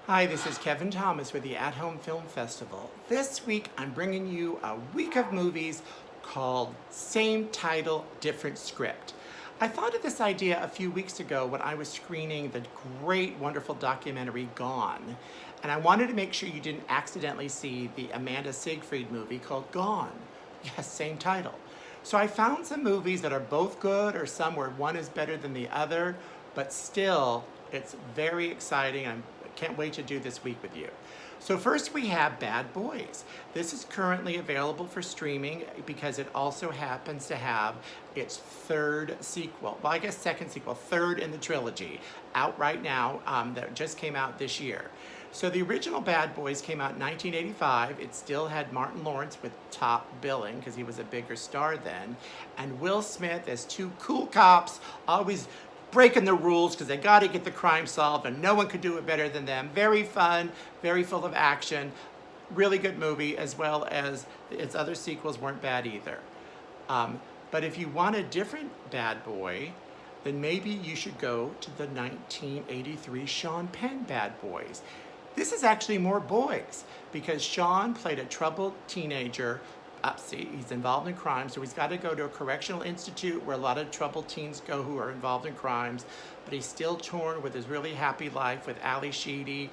Hi, this is Kevin Thomas with the At Home Film Festival. This week I'm bringing you a week of movies called Same Title, Different Script. I thought of this idea a few weeks ago when I was screening the great, wonderful documentary Gone. And I wanted to make sure you didn't accidentally see the Amanda Seyfried movie called Gone. Yes, same title. So I found some movies that are both good or some where one is better than the other, but still it's very exciting. I can't wait to do this week with you. So first we have Bad Boys. This is currently available for streaming because it also happens to have its third sequel. Well, I guess second sequel, third in the trilogy, out right now that just came out this year. So the original Bad Boys came out in 1985. It still had Martin Lawrence with top billing because he was a bigger star then, and Will Smith as two cool cops, always breaking the rules because they got to get the crime solved and no one could do it better than them. Very fun, very full of action, really good movie, as well as its other sequels weren't bad either. But if you want a different Bad Boy, then maybe you should go to the 1983 Sean Penn Bad Boys. This is actually more boys because Sean played a troubled teenager. He's involved in crime, so he's got to go to a correctional institute where a lot of troubled teens go who are involved in crimes, but he's still torn with his really happy life with Ali Sheedy.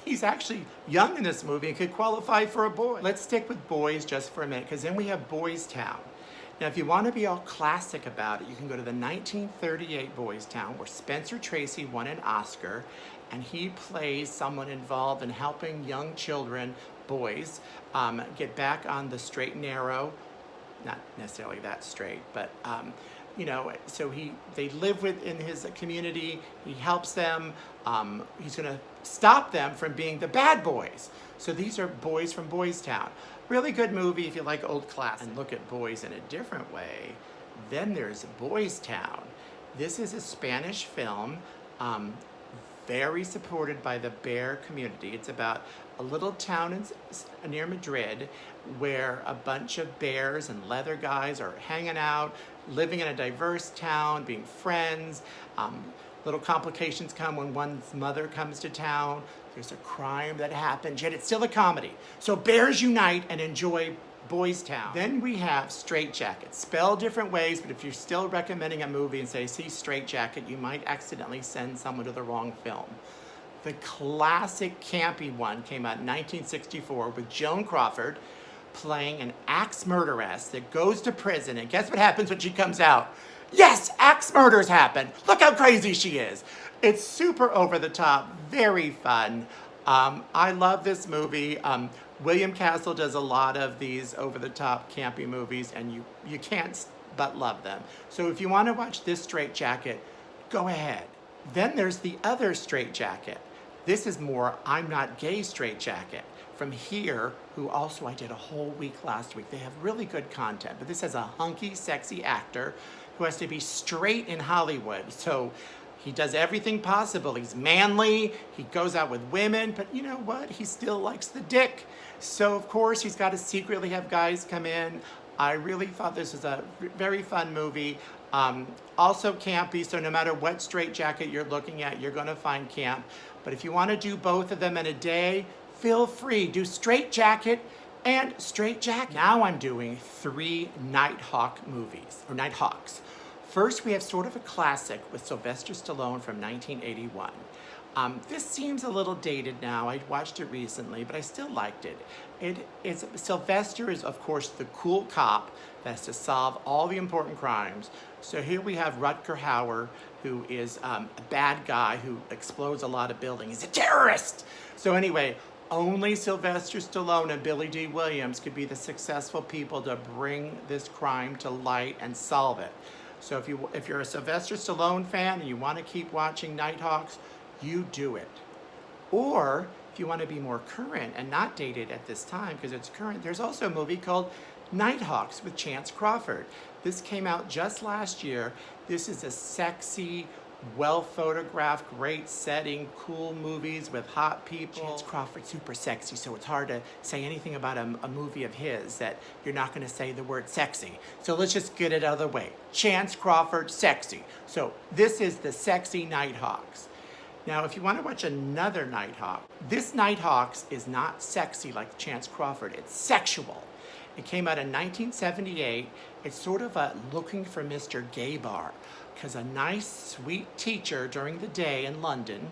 He's actually young in this movie and could qualify for a boy. Let's stick with boys just for a minute, because then we have Boys Town. Now, if you want to be all classic about it, you can go to the 1938 Boys Town, where Spencer Tracy won an Oscar, and he plays someone involved in helping young children, boys, get back on the straight and narrow. Not necessarily that straight, but so they live within his community. He helps them. He's going to stop them from being the bad boys. So these are boys from Boys Town. Really good movie if you like old classics and look at boys in a different way. Then there's Boys Town. This is a Spanish film, very supported by the bear community. It's about a little town near Madrid where a bunch of bears and leather guys are hanging out, living in a diverse town, being friends. Little complications come when one's mother comes to town. There's a crime that happens, yet it's still a comedy. So bears unite and enjoy Boys Town. Then we have Straight Jacket. Spelled different ways, but if you're still recommending a movie and say, see Straight Jacket, you might accidentally send someone to the wrong film. The classic campy one came out in 1964 with Joan Crawford playing an axe murderess that goes to prison, and guess what happens when she comes out? Yes, axe murders happen. Look how crazy she is. It's super over the top, very fun. I love this movie. William Castle does a lot of these over the top campy movies, and you can't but love them. So if you want to watch this Straight Jacket, go ahead. Then there's the other Straight Jacket. This is more I'm Not Gay Straight Jacket from Here, who also I did a whole week last week. They have really good content, but this has a hunky, sexy actor who has to be straight in Hollywood. So he does everything possible. He's manly, he goes out with women, but you know what? He still likes the dick. So of course he's got to secretly have guys come in. I really thought this was a very fun movie. Also campy, so no matter what Straight Jacket you're looking at, you're gonna find camp. But if you wanna do both of them in a day, feel free. Do Straight Jacket and Straight Jacket. Now I'm doing 3 Nighthawk movies, or Nighthawks. First, we have sort of a classic with Sylvester Stallone from 1981. This seems a little dated now. I watched it recently, but I still liked it. Sylvester is, of course, the cool cop that has to solve all the important crimes. So here we have Rutger Hauer, who is a bad guy who explodes a lot of buildings. He's a terrorist! So anyway, only Sylvester Stallone and Billy D. Williams could be the successful people to bring this crime to light and solve it. So if you're a Sylvester Stallone fan and you want to keep watching Nighthawks, you do it. Or if you want to be more current and not dated at this time because it's current, there's also a movie called Nighthawks with Chance Crawford. This came out just last year. This is a sexy, well-photographed, great setting, cool movies with hot people. Chance Crawford's super sexy, so it's hard to say anything about a movie of his that you're not going to say the word sexy. So let's just get it out of the way. Chance Crawford, sexy. So this is the sexy Nighthawks. Now, if you want to watch another Nighthawk, this Nighthawks is not sexy like Chance Crawford. It's sexual. It came out in 1978. It's sort of a looking for Mr. Gay bar, because a nice, sweet teacher during the day in London,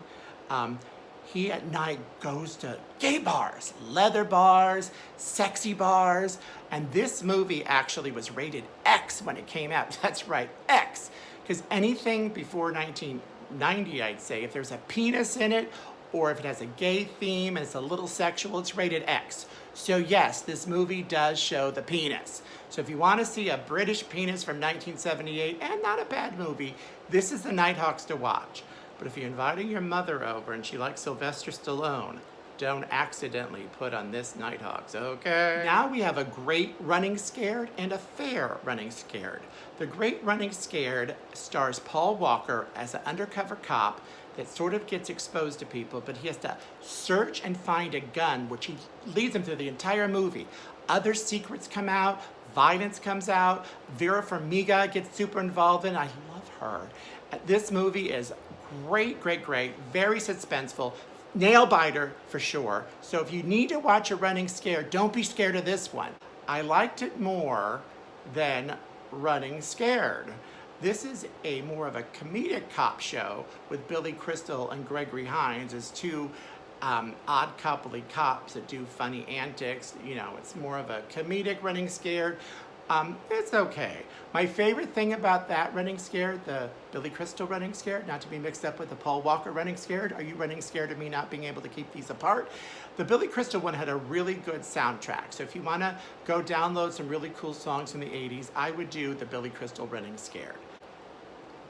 he at night goes to gay bars, leather bars, sexy bars, and this movie actually was rated X when it came out. That's right, X, because anything before 1990, I'd say, if there's a penis in it, or if it has a gay theme and it's a little sexual, it's rated X. So yes, this movie does show the penis. So if you want to see a British penis from 1978, and not a bad movie, this is the Nighthawks to watch. But if you're inviting your mother over and she likes Sylvester Stallone, don't accidentally put on this Nighthawks, okay? Now we have a Great Running Scared and a Fair Running Scared. The Great Running Scared stars Paul Walker as an undercover cop that sort of gets exposed to people, but he has to search and find a gun, which he leads him through the entire movie. Other secrets come out, violence comes out, Vera Farmiga gets super involved in. I love her. This movie is great, great, great, very suspenseful, nail biter for sure. So if you need to watch a running scare, don't be scared of this one. I liked it more than Running Scared. This is a more of a comedic cop show with Billy Crystal and Gregory Hines as two odd coupley cops that do funny antics. You know, it's more of a comedic Running Scared. It's okay. My favorite thing about that Running Scared, the Billy Crystal Running Scared, not to be mixed up with the Paul Walker Running Scared. Are you running scared of me not being able to keep these apart? The Billy Crystal one had a really good soundtrack. So if you want to go download some really cool songs from the 80s, I would do the Billy Crystal Running Scared.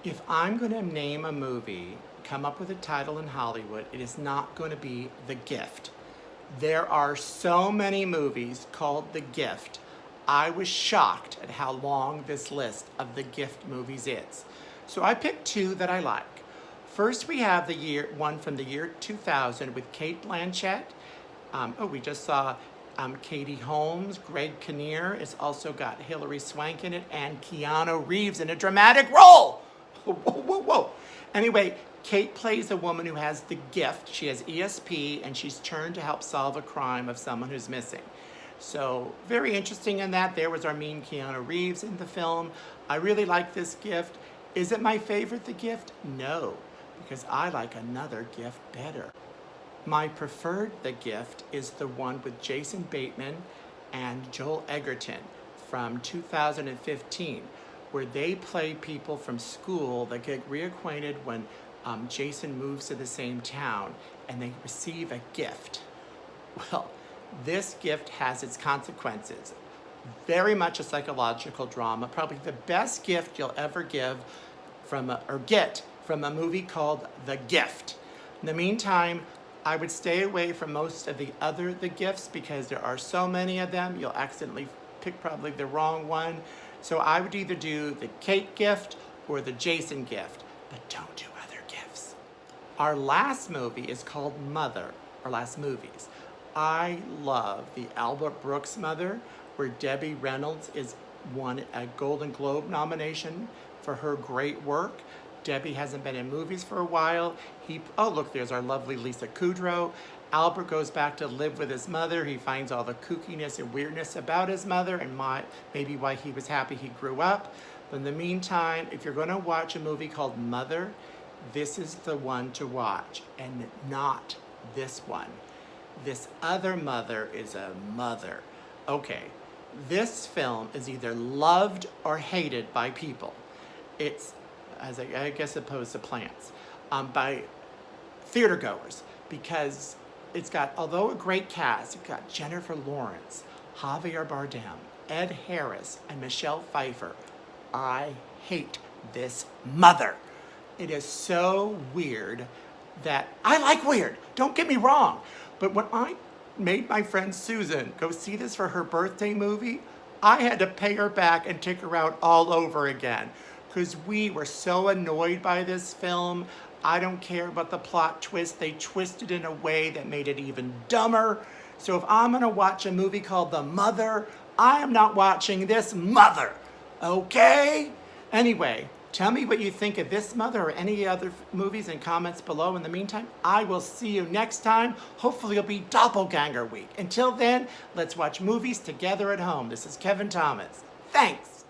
If I'm going to name a movie, come up with a title in Hollywood, it is not going to be The Gift. There are so many movies called The Gift. I was shocked at how long this list of The Gift movies is. So I picked two that I like. First, we have one from the year 2000 with Cate Blanchett. We just saw Katie Holmes, Greg Kinnear. It's also got Hilary Swank in it and Keanu Reeves in a dramatic role. Whoa, whoa, whoa. Anyway, Kate plays a woman who has the gift. She has ESP, and she's turned to help solve a crime of someone who's missing. So very interesting in that. There was our mean Keanu Reeves in the film. I really like this gift. Is it my favorite, The Gift? No, because I like another gift better. My preferred The Gift is the one with Jason Bateman and Joel Edgerton from 2015, where they play people from school that get reacquainted when Jason moves to the same town and they receive a gift. Well, this gift has its consequences. Very much a psychological drama, probably the best gift you'll ever get from a movie called The Gift. In the meantime, I would stay away from most of the other The Gifts because there are so many of them, you'll accidentally pick probably the wrong one. So I would either do the Kate gift or the Jason gift, but don't do other gifts. Our last movie is called Mother, our last movies. I love the Albert Brooks Mother, where Debbie Reynolds won a Golden Globe nomination for her great work. Debbie hasn't been in movies for a while. Look, there's our lovely Lisa Kudrow. Albert goes back to live with his mother. He finds all the kookiness and weirdness about his mother and maybe why he was happy he grew up. But in the meantime, if you're going to watch a movie called Mother, this is the one to watch, and not this one. This other mother is a mother. Okay, this film is either loved or hated by people. It's, as I guess opposed to plants, by theater goers, because it's got, although a great cast, it's got Jennifer Lawrence, Javier Bardem, Ed Harris, and Michelle Pfeiffer. I hate this mother. It is so weird that I like weird. Don't get me wrong. But when I made my friend Susan go see this for her birthday movie, I had to pay her back and take her out all over again because we were so annoyed by this film. I don't care about the plot twist. They twisted in a way that made it even dumber. So if I'm gonna watch a movie called The Mother, I am not watching this mother, okay? Anyway, Tell me what you think of this Mother or any other movies in comments below. In the meantime, I will see you next time. Hopefully it'll be Doppelganger Week. Until then, let's watch movies together at home. This is Kevin Thomas. Thanks.